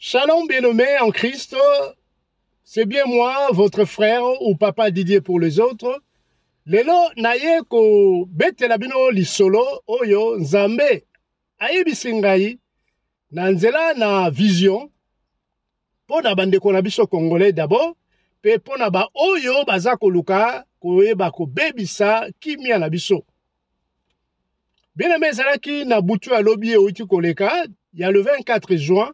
Shalom bien-aimé en Christ, c'est bien moi, votre frère ou papa Didier pour les autres. Lelo naye ko betela bino lisolo oyo nzambe ayebisi ngai na nzela na vision pona bandeko na biso congolais d'abord pe pona ba oyo baza koluka koyeba kobebisa kimia na biso. Bien-aimé ezalaki na butu alobi outi koleka ya le 24 juin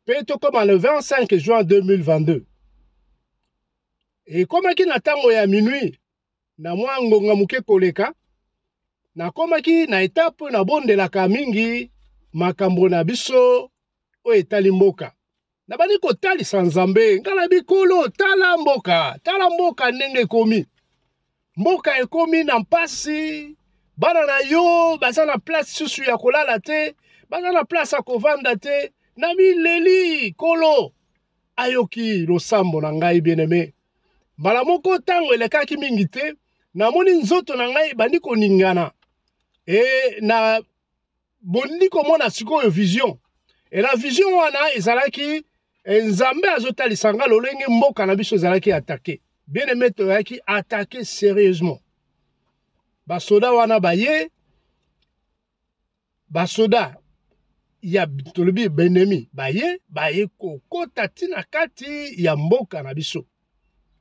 peut-être comme le 25 juin 2022. Et comme qui n'attend à minuit, na mwa ngonga muke koleka, na koma ki na étape na bonde la kamingi, makambo na biso, o etali mboka. Na bani ko tali sanzambe, ngala bikolo, tala mboka nenge komi. Mboka ekomi na mpasi, bana na yo, baza na place susu ya kolala te, baza na place ya kovanda te, Nami leli kolo ayoki losambo na ngai bien-aimé. Mbala moko tango elekaki mingi te, namoni nzoto na ngai bandi koningana. E na bondi komona sikoyo vision. E la vision wana ezalaki nzambe azotalisa nga lolenge mboka na biso ezalaki attaqué. Bien-aimé toyaki attaqué sérieusement. Basoda wana baye, basoda ya tolobi benemi baye kokota tina kati ya mboka na biso.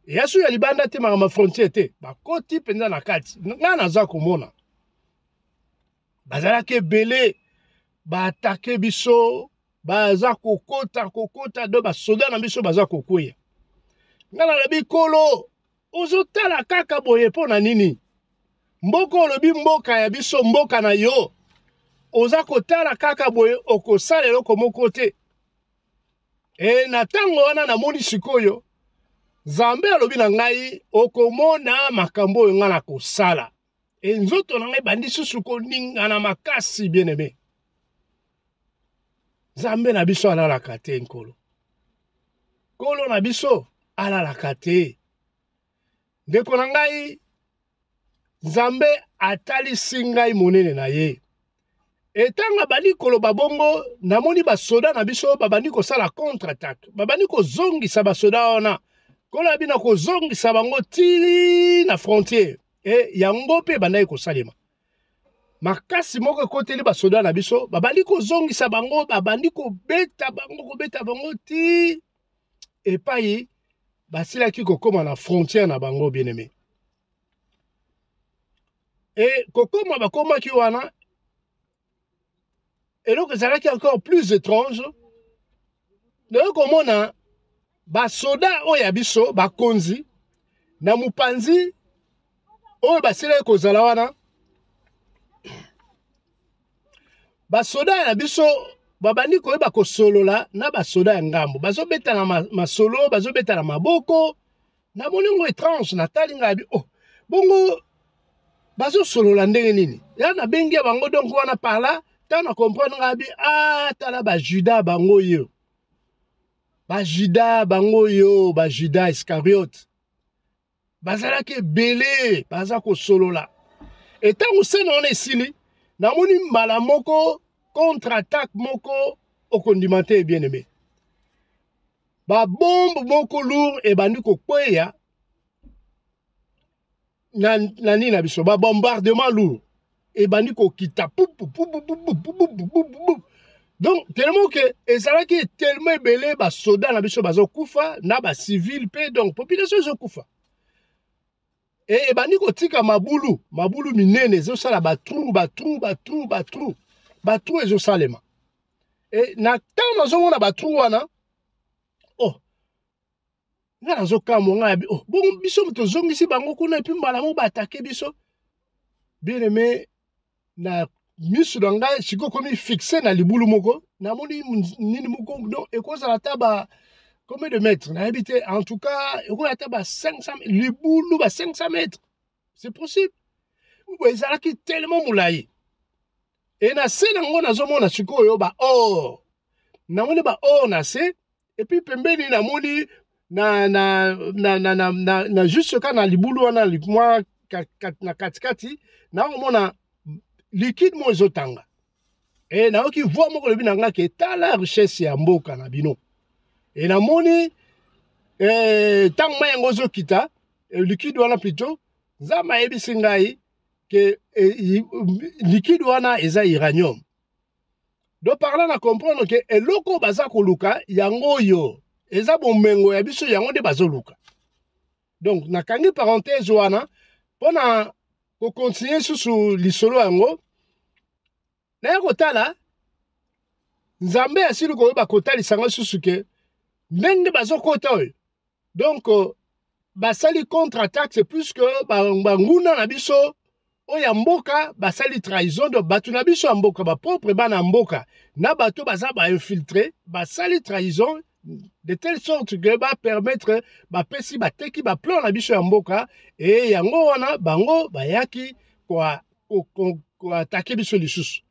Yasu ya libanda te ma frontière te bakoti penza na kati nga naza komona bazalaki ebele baatake biso baza kokota do basoda na biso baza kokwea nga nalobi kolo ozotala kaka boye mpo na nini mboka olobi mboka ya biso mboka na yo oza kotala kaka boye okosala eloko moko te. E na tango wana namoni sikoyo Nzambe alobi na ngai okomona makambo oyo nga na kosala. E nzoto na ngai bandi susu koningana makasi bien-aimé. Nzambe na biso alalaka te nkolo. Kolo na biso alalaka te. Ndeko na ngai Nzambe atalisi ngai monene na ye. Etanga bali koloba bongo namoni basoda na biso babandi kosala contre-attaque. Babandi kozongisa basoda wana. Kola bina kozongisa bango tili na frontière. E yango pe bandai kosalema. Makasi moko koteli basoda na biso babandi kozongisa bango babandi kobeta bango ti epai basilaki kokoma na frontière na bango bien-aimé. E kokoma bakomaki wana et donc, ça est encore plus étrange. Donc, comme on a, basoda oyabiso, bakonzi, na mupanzi, oyo basile kozala wana, basoda yabiso, babandi koyeba kosolola, na basoda ya ngambo. Bazo beta na masolo, bazo beta na maboko, na moningo étrange, na talinga yabi, oh, bongo, bazo solola ndenge nini. Ya na bengi ya bango, donc wana parla, na comprendre ngabi tala ba Juda bango yo ba Juda Iscariote bazalaki belé baza ko solola et tango sena on esili na moni mbala moko contre-attaque moko okondimante bien-aimé ba bombe moko lourd et bandi ko kweya na nina biso ba bombardement lourd et bandi ko kita donc tellement que ezalaki tellement belé ba soda na biso bazo kufa na ba civil pe donc population zo kufa et bandi ko tika mabulu minene zo sala ba trou ezo salema et na temps nazo mona ba trou wana oh nga nazo kamo nga oh bon biso mto zongisi bango kuna et puis mbala mo ba attaquer biso bien-aimé na misu na ngai siko komi fixé na libulu moko na moni nini moko donc ekozala taba combien de mètres na habité en tout cas ekozala taba 500 libulu ba 500 mètres c'est possible ou ezalaki tellement moulayi et na se nango nazomona sikoyo ba or na moni ba or na se et puis pembeni na moni na juste ka na libulu wana likwa na katikati na mona liquide mo ezotanga Et na oki voit moko lobi na nga ke tala richesse ya mboka na bino. Et na moni tang mayango zo kita liquide wana plutôt nzamba yebisi ngai que liquide wana eza uranium. Donc par là na comprendre que eloko baza koluka yango yo eza bomengo ya biso yango de bazoluka. Donc nakangi parenthèse wana pona ko continuer sous lisolo yango na kotala nzambe asili ko ba kotali sanga susuke ndenge bazokota oyo. Donc basali contre-attaque c'est plus que banguna na biso oya mboka basali trahison de batu na biso ya mboka ba propre bana mboka na bato baza ba infiltrer basali trahison de telle sorte que ba permettre ba pesi ba teki ba plan na biso ya mboka et yango wana bango bayaki kwa attaquer biso lisusu.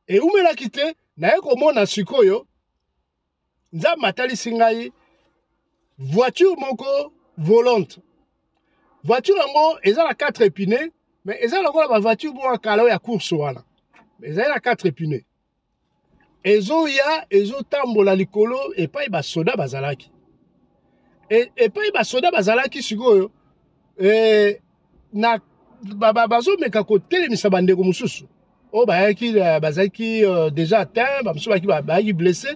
Et umela kite na yeko mona sikoyo nza matali singai voiture moko volante. Voiture yango eza na 4 épineux mais eza lokola ba voiture bo kala ya course wana. Mais eza na 4 épineux. Ezo ya ezo tambola likolo et pa ba soda bazalaki. Et pa ba soda bazalaki sikoyo na bazo meka ko telemisa bandeko mususu. Oh bayaki bazaki déjà atteint, bamusu baki blessé.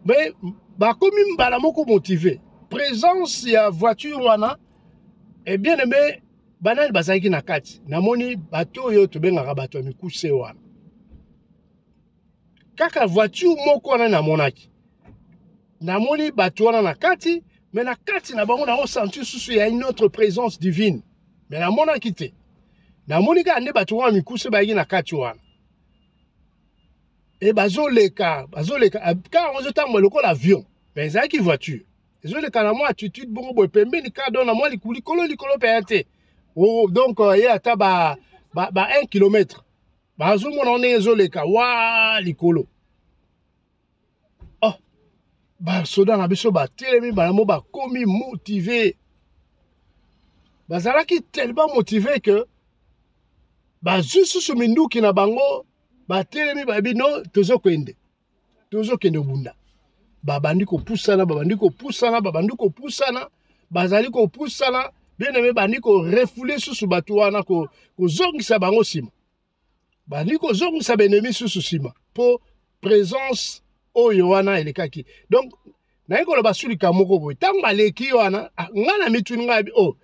Mais bakomi mbala moko motivé. Présence ya voiture wana et bien aimé banani bazaki na kati. Namoni bato yo to bengaka bato ya mikuse wana. Kaka voiture moko wana na monaki. Namoni bato wana na kati, mais na kati na bango na ressenti susu ya une autre présence divine. Mais na monaki te. Namoni ka ande bato wana mikuse bayaki na kati wana. Et bazoleka, car on se tamo lokola avion. Mais ça qui voiture. Bazoleka na moi attitude bongo boy pembe ni ka don na moi likolo peyate. Oh donc il y a ta ba 1 km. Bazo mon on est zoleka wa likolo. Oh. Ba soda na biso ba telemi ba mo ba komi motivé. Bazala ki tellement motivé que ba juste sous minduki na bango ba telemi ba bi no tozo kende bunda babandi ko pusana bazali ko pusana bien aimé bandi ko refouler susu batu wana ko zongisa bango sima bandi ko zongisa benemi susu sima po présence oyo wana elekaki. Donc na yeko lo basuli kamoko boy tango baleki wana ngana mituni ngabi oh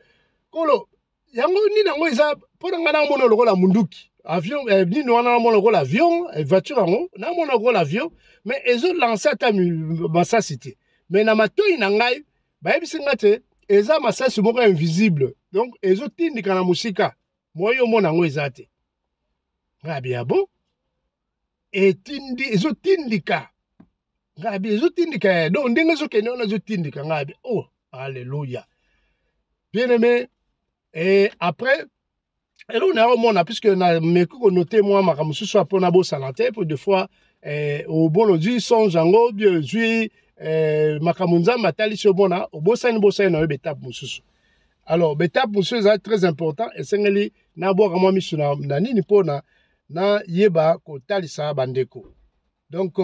kolo yango ni nango eza po ngana mona lokola munduki avion ni wana mona lokola avion voiture ngo na mona lokola avion mais ezo lancer ta masasité mais na matoi na ngai bayebisinga te eza masasi moko invisible donc ezo tindika na musika moyo mona ngo eza te ngabi ya bon etindi ezo tindika ngabi ezo tindika donc ndenge zo kende on ezo tindika ngabi oh alléluia bien aimé. Et après et là on a puisque na meko noter moi makamusu soit pour na bo salate pour des fois au bon dit son jango bien jui makamunza matali so bona au bosa na betap mususu. Alors betap mususu c'est très important et sengeli na bo kama misu na nini pona na yeba ko talisa bandeko. Donc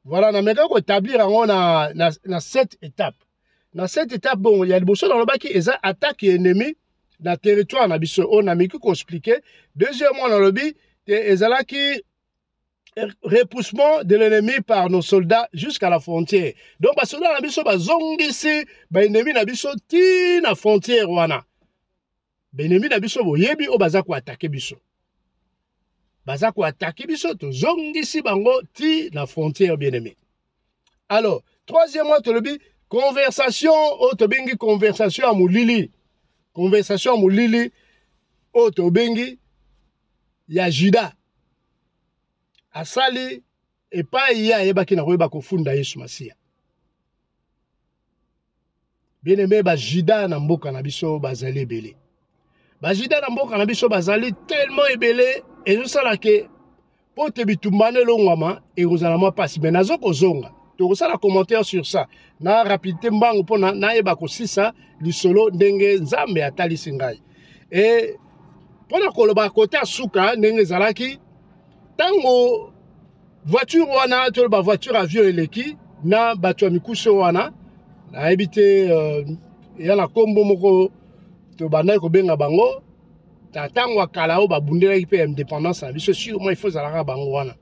voilà na meka ko établir on na 7 étapes. Dans cette étape bon il y a le bosso dans le baki eza attaque ennemi na territoire na biso on a miki ko expliquer. Deuxièmement dans le bi ezala qui repoussement de l'ennemi par nos soldats jusqu'à la frontière. Donc ba soldats na biso ba zongisi ba ennemi na biso ti na frontière wana. Ba ennemi na biso boyebi o baza ko attaquer biso. Baza ko attaquer biso to zongisi bango ti na frontière bien-aimé. Alors, troisièmement to le bi conversation auto bengi conversation à mulili. Conversation à mulili auto bengi ya Juda. Asali et pas ya yebaki na koyeba kofunda Yesu Masia. Bien-aimé ba Juda na mboka na biso bazali ebele. Ba Juda na mboka na biso bazali tellement ebele et zo sala ke pote bitumbane longwama et kozala mwa pasi mais nazo kozonga. To sala commentaire sur ça. Na rapidité mbango pona na yeba ko sisa lisolo ndenge nzambe atali singai. Et pona koloba kota suka ndenge zalaki tango voiture wana to ba voiture avion eleki na bato ya mikuse wana na habité ya na kombo moko to bana ko benga bango ta tango akala o babundelaki pe indépendance na biso sur moi il faut zalaka bango wana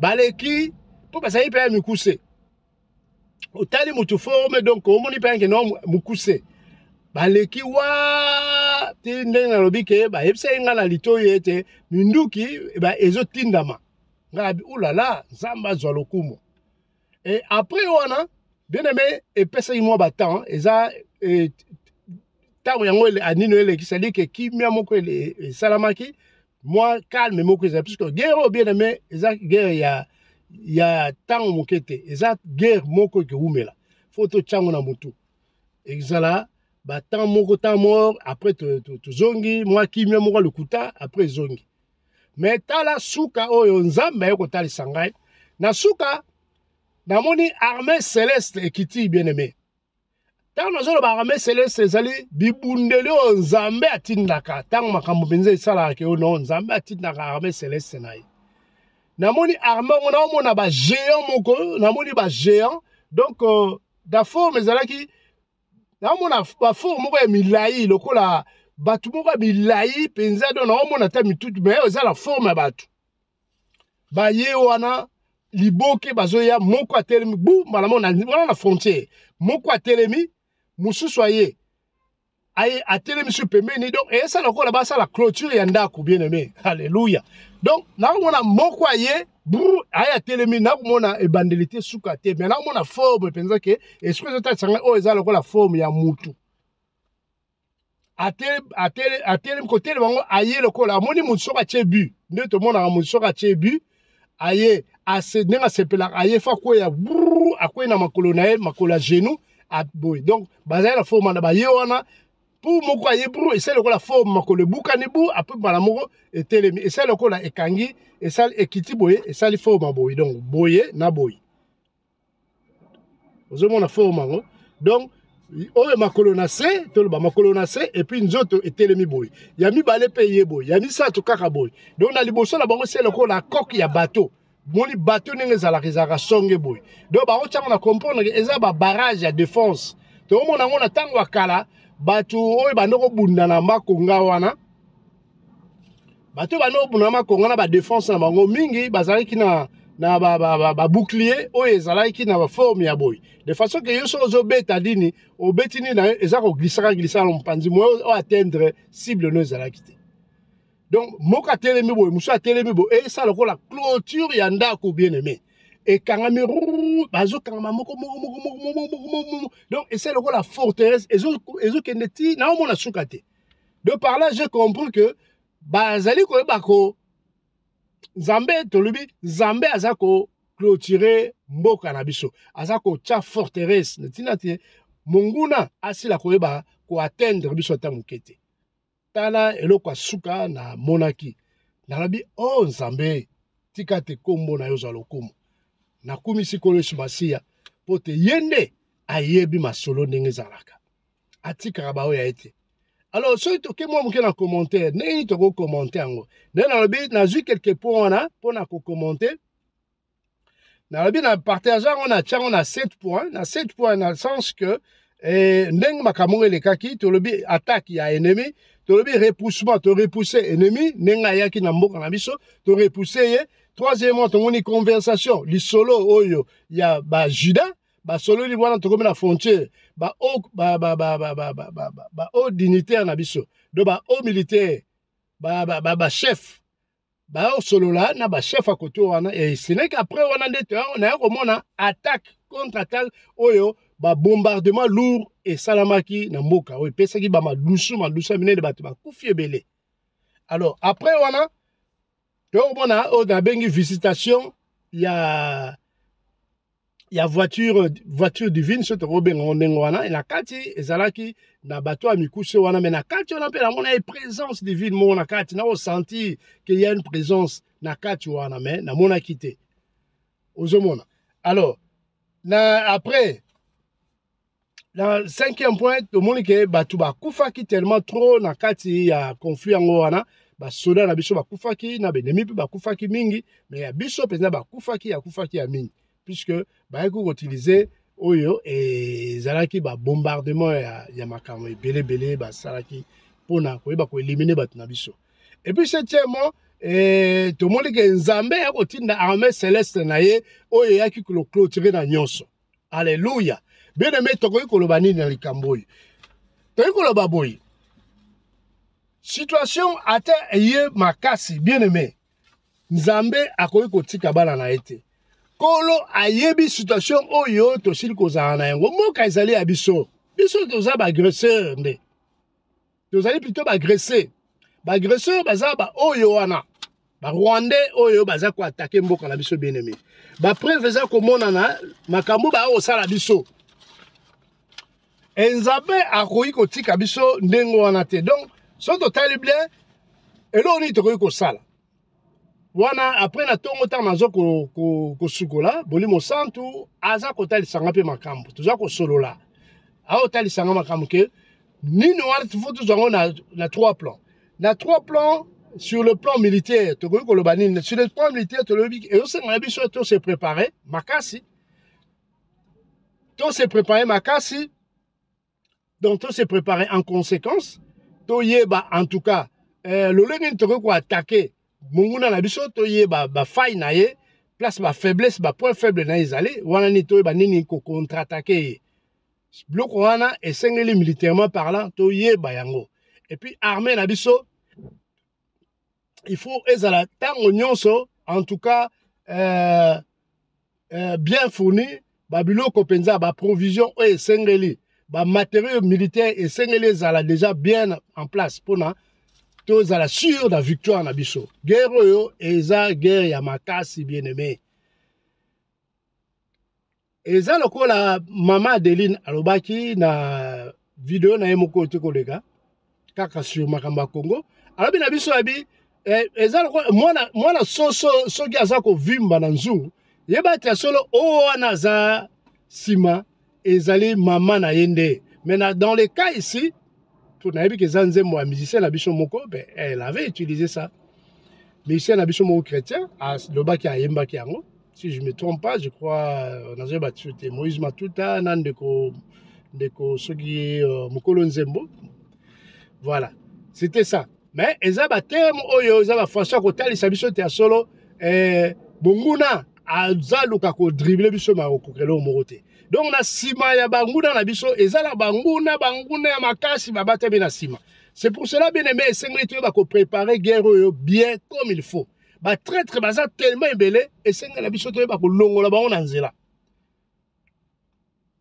baleki po basali pe mikuse otali mutu forme donc omoni pe que non mukuse baleki wa ti ndenge na lobi ke ba yebisa nga na litoyi ete minduki ba ezotindama ngabi oulala nzamba zwa lokumu et après wana bien aimé epesa moi batant eza tango yango anino eleki c'est à dire que kimia moko salamaki moi calme moko eza puisque guerre bien aimé eza guerre ya tango mokete eza guerre moko ke umela faut to chango na mutu exala batant moko ta mort après to zongi moi kimia moko lukuta après zongi mais tala suka oyo nzambe yoko tali sangai na suka namoni armée céleste ekiti bien aimé tango nazolo ba armée céleste ezali bibundeli oyo nzambe atindaka tango makambo mpenza esalaka ke ono nzambe atindaka armée céleste na ye namoni armée ngo naomona ba géant moko namoni ba géant donc da forme ezalaki naomona ba forme moko ya milai lokola batu moko ya milai mpenza do naomona ta mitutu me eza la forme ya batu baye wana liboke bazoya moko atelemi bu malamona na frontière moko atelemi mususu aye atelemi sur pembeni donc eza lokola basala clôture ya ndako bien aimé alléluia donc naomona moko aye bru aye atelemi nakomona ebandelité suka te mais nakomona forme mpenza ke esprit ezota sanga oyo eza lokola forme ya mutu atelemi kotele bango aye lokola amoni mutu soko atie but nde tomonaka mutu soko atie but aye ndenge asepelaka aye fa akwea bru akwei na makolo na ye makolo ya genou aboye donc bazali na forme wana baye wana pour moko aye bru esali lokola forme makolo ebukani bu apres mbala moko etelemi esali lokola ekangi esali ekiti boye esali forme ya boye donc boye na boye ozomona forme yango donc oyo makolo na se toloba makolo na se et puis nzoto etelemi boye ya mibale pe ye boye ya misato kaka boye donc na liboso na bango se lokola coque ya bateau moni bateau ndenge ezalaka songe boye donc baotiango na comprendre eza ba barrage ya défense toomona yango na ntango ya kala bato oyo bando kobunda na makonga wana bato bando kobunda na makonga na badéfense na bango mingi bazalaki na bouclier oyo ezalaki na forme ya boye de façon que yo soki ozobeta dini obeti nini na yo eza koglisaka na mopanzi moyo oyo atteindre cible no ezalaki te donc moko atelemi boye mosusu atelemi boye esala lokola clôture ya ndako bien aimé ekangami bazokangama moko donc esala lokola forteresse ezokende ti naomona suka te donc par là j'ai compris que bazali koyeba ko Nzambe tolobi Nzambe aza ko clôturer mboka na biso aza ko tia forteresse netina te monguna asila koyeba ko atteindre biso ta mokete tala eloko suka na monaki nalobi oh Nzambe tika te kombo na yo za lokumu nakumisi kolosi masia pote yende ayebi masolo ndenge zalaka atika ba oya ete. Alors, ceux qui moi un commentaire, n'est pas commenter en n'a vu quelques points pour na commenter. N'a bien partager on a 7 points, na 7 points dans le sens que ndeng makamore le kaki to lobi attaque ya ennemi, to lobi repoussement, to repousser ennemi, nenga yaki na mboka na biso, to repousser. Troisièmement, to moni conversation, li solo oyo ya ba Juda. Ba solo li wana tokomi na frontière ba o dignitaire na biso do ba o militaire ba chef ba o solo la na ba chef à côté wana et ce n'est qu'après wana ndete na komona attaque contre attaque oyo ba bombardement lourd et salamaki na mboka oyo pesaki ba malusu minene bato ba kufi ebele. Alors après wana to komona o na bengi visitation ya voiture divine soto robengo ndenge wana na kati ezalaki na bato ya mikuse wana mais na kati wana pe na mona présence divine mo na kati na ressentir qu'il y a une présence na kati wana mais na mona kité ozomona. Alors na après na cinquième point to moni ke bato ba kufaki tellement trop na kati ya conflit yango wana basoda na biso bakufaki na benemi mpe bakufaki mingi mais ya biso mpenza bakufaki ya mingi puisque bayaki koutilize oyo ezalaki babombardement ya makambo ebele basalaki mpona koyeba koelimine bato na biso. Et puis septièmement, tomoni ke Nzambe akotinda armée céleste na ye oyo eyaki clôturer na nyonso. Alléluia. Bien aimé tokoki koloba nini na likambo oyo. Tokoki koloba boye. Situation ata eye makasi bien aimé. Nzambe akoki kotika bana na ete. Kolo ayebi situation oyo tosili kozala na yango. Moka ezali ya biso. Biso toza ba agresseur nde. Tozali plutôt ba agresseur. Ba agresseur baza ba oyo wana. Ba Rwandais oyo baza ko attaquer mboka na biso bien aimé. Ba preuve eza komona na makambo ba osala biso. Nzambe akoki kotika biso ndengo wana te. Donc so totali bien eloni tokoki kosala. Wana après na tongo ta nazo ko sukola bolimo santu aza kotali sanga pe makambo. Toza ko solola. A otali sanga makambo ke nini wana tufu tuzango na trois plans. Na trois plans sur le plan militaire, sur le plan militaire, et aussi on a vu sur tout se préparer, makasi. Tout se préparer, makasi. Donc tout se préparer en conséquence. Tout yeba en tout cas, le lengin te ko attaquer. Munguna na biso to yeba ba faille na ye, place ba faiblesse, ba point faible na izale, wana ni to yeba nini ko contre-attaquer. Bloc wana et sengeli militairement parlant, to yeba yango. Et puis armée na biso il faut ezala tango nyonso en tout cas bien fourni babiloko penza ba provision et sengeli ba matériaux militaires et sengeli ezala déjà bien en place pona to ezala sûr la victoire na biso. Guerre oyo eza guerre ya makasi bien aimé. Eza lokola mama Adeline alobaki na vidéo na yemoko te kolega kaka sur makamba Congo. Alors bien biso abi eza mwana soki aza kovimba na nzungu yeba te solo o wana za sima ezali mama na yende. Mais dans les cas ici pour nayebi ke za nzembo ya musicien na biso moko elle avait utilisé ça. Musicien na biso moko chrétien a lobaki ayembaki yango. Si je ne me trompe pas, je crois dans un battu Moïse Matuta nandeko soki mokolo nzembo. Voilà, c'était ça. Mais ezaba terme oyo ezaba façon ko talisa biso te solo bonguna azaluka ko dribbler biso ma kokelo morote. Donc na sima ya banguna na biso ezala banguna ya makasi babata be na sima. C'est pour cela bien aimé sengeli to ba ko préparer guerre oyo bien comme il faut. Ba traître baza tellement embelé et sengeli biso to ba ko longola ba on nzela.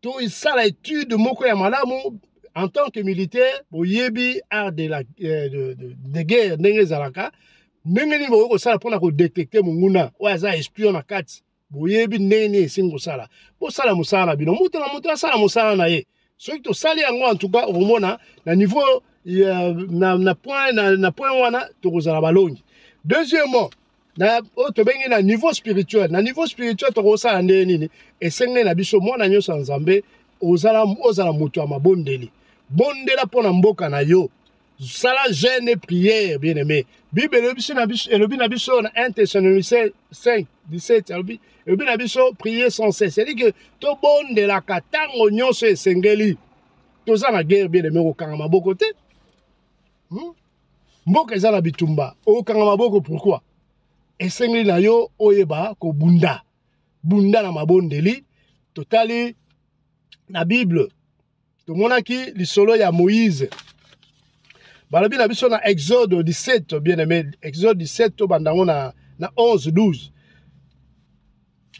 To isala étude moko ya malamu. En tant que militaire, boyebi art de la de guerre ndenge zalaka ndenge ni boko sala pona ko détecter munguna o aza espion na kati boyebi ndenge singo sala bo sala musala bino mutu na mutu asala musala na ye soki to sali yango en tout cas omona na niveau na point wana to kozala balongi. Deuxièmement na to bengi na niveau spirituel to kosala ndenge nini esengeli na biso mwana nyoso Nzambe ozala mutu ya mabondeli bondela pona mboka na yo sala jeûne et prière bien aimé. Bible elobi na biso na 1 Thessaloniciens 5:17 elobi na biso prier sans cesse. C'est-à-dire que to bondela katango nyonso esengeli toza na guerre bien aimé kokanga maboko te. Mboka eza na bitumba okanga maboko pourquoi? Esengeli na yo oyeba ko bunda na mabondeli totali na Bible. Tomonaki lisolo ya Moïse. Balobi na biso na Exode 17 bien aimé. Exode 17 to bandango na 11-12.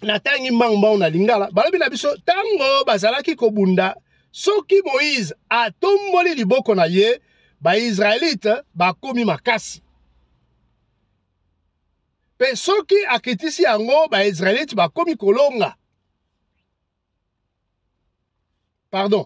Na tangi mangba na lingala. Balobi na biso tango bazalaki kobunda soki Moïse atomboli liboko na ye ba Israélite bakomi makasi. Pe soki akitisi yango ba Israélite bakomi kolonga. Pardon.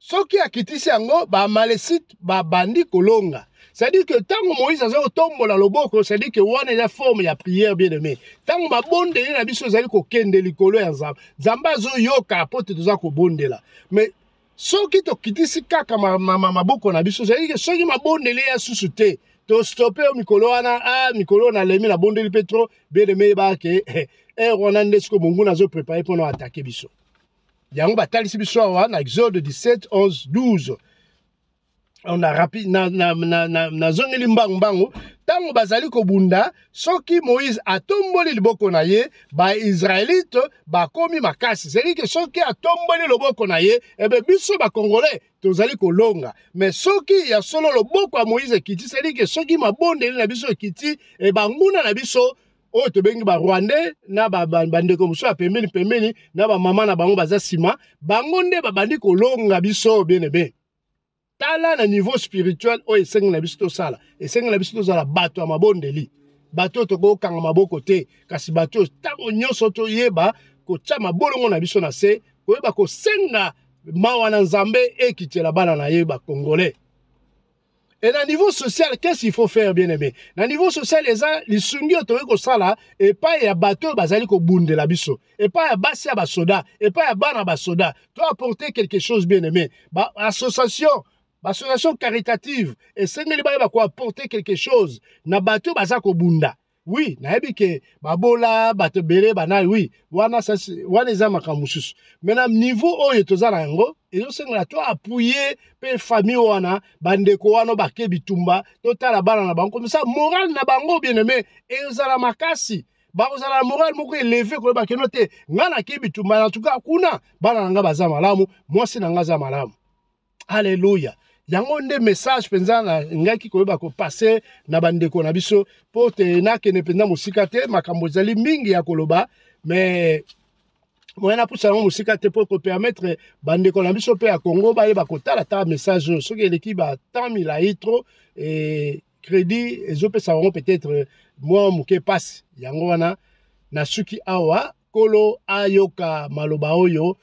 Soki akitisi yango ba Malécite ba bandi kolonga. C'est-à-dire que tango Moïse aza otombola loboko, c'est-à-dire que wana ya forme ya prière bien aimé. Tango ba bondeli na biso zali ko kende likolo ya Nzambe. Nzambe azo yoka apote toza ko bondela. Mais soki to kitisi kaka maboko na biso, c'est-à-dire que soki mabondeli ya susu te, to stopper au mikolo wana mikolo na lemi na bondeli petro bien aimé ba ke wana ndesko mungu nazo préparer pour nous attaquer biso yango batalisi biso wana Exode 17 11 12 on a rapide na zongeli mbangu tango bazali ko bunda soki Moïse atomboli liboko na ye ba Israélite ba komi makasi c'est que soki atomboli loboko na ye ebe biso ba congolais tozali kolonga mais soki ya solo loboko ya Moïse kiti c'est que soki mabondeli na biso kiti e banguna na biso oyo tobengi ba Rwandais na bandeko mosusu ya pembeni na ba mama na bango baza sima bango nde babandi kolonga biso bien tala na niveau spirituel oyo esengi na biso tosala esengi na biso tozala bato ya mabondeli bato tokokanga maboko te kasi bato ntango nyonso toyeba kotia mabolongo na biso na se koyeba kosenga mawa na nzambe ekitela bana na ye bacongolais. Et dans le niveau social, qu'est-ce qu'il faut faire, bien aimé? Dans le niveau social, les gens, les sungi autorisés ça et pas y a bateau, bazali ko bunde la biso, et pas y a bassi à basoda, et pas y a bana basoda. Tu dois apporter quelque chose, bien aimé. Association caritative, et c'est ne pas quoi apporter quelque chose. Na bateau, bazako bunda. Oui, na ebi ke babola, bato bere, banal, oui. Wana za makamusus. Maintenant, niveau oyo tozala yango, et on sait toi appuyer pe famille wana, bandeko wana bake bitumba, totala bana na bango. Comme ça, moral na bango, bien aimé, et ozala makasi. Ba ozala moral moko élevé ko ba kenote, ngana ke bitumba, en tout cas, kuna, bana nga baza malamu, moi si nga za malamu. Alléluia. Yango nde message penza na ngaki koyeba ko passer na bandeko na biso po te na kene penza musika te makambo zali mingi ya koloba mais moyena pusa na musika te pour permettre bandeko na biso pe ya Congo ba yeba kotala ta message soki eleki ba tant mila hitro et crédit ezopesa bango peut-être moi muke passe yango wana na suki awa kolo ayoka maloba oyo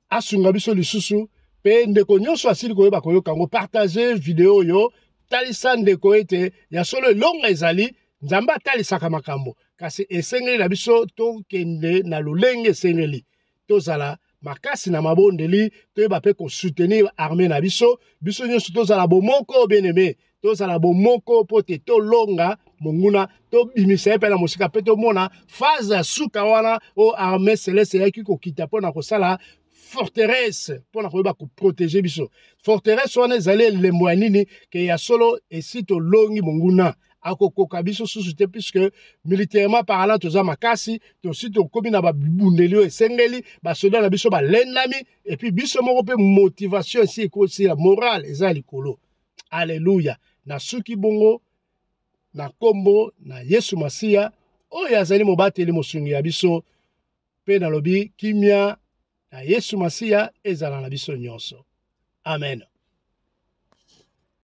asunga biso lisusu pe ndeko nyonso asili koyeba koyoka ngo partager vidéo yo talisa ndeko ete ya solo longa ezali nzambe atalisaka makambo kasi esengeli na biso tokende na lolenge esengeli tozala makasi na mabondeli toyeba pe kosoutenir armée na biso nyonso tozala bomoko bien aimé tozala bomoko po te tolonga monguna tobimisa ye mpe na mosika mpe tomona phase ya suka wana o armée céleste eyaki kokita mpo na kosala forteresse pour na ko protéger biso forteresse wana ezali elembo ya nini ke ya solo esi tolongi monguna akokoka biso susu te puisque militairement parlant toza makasi tosi tokomi na babundeli oyo esengeli basoda na biso balendami et puis biso moko mpe motivation esi ekosi la morale eza likolo. Alléluia. Na suki bongo na kombo na Yesu Masiya oyo azali mobateli mosungi ya biso pe na lobi kimia na Yesu Masiya ezala na biso nyonso. Amen.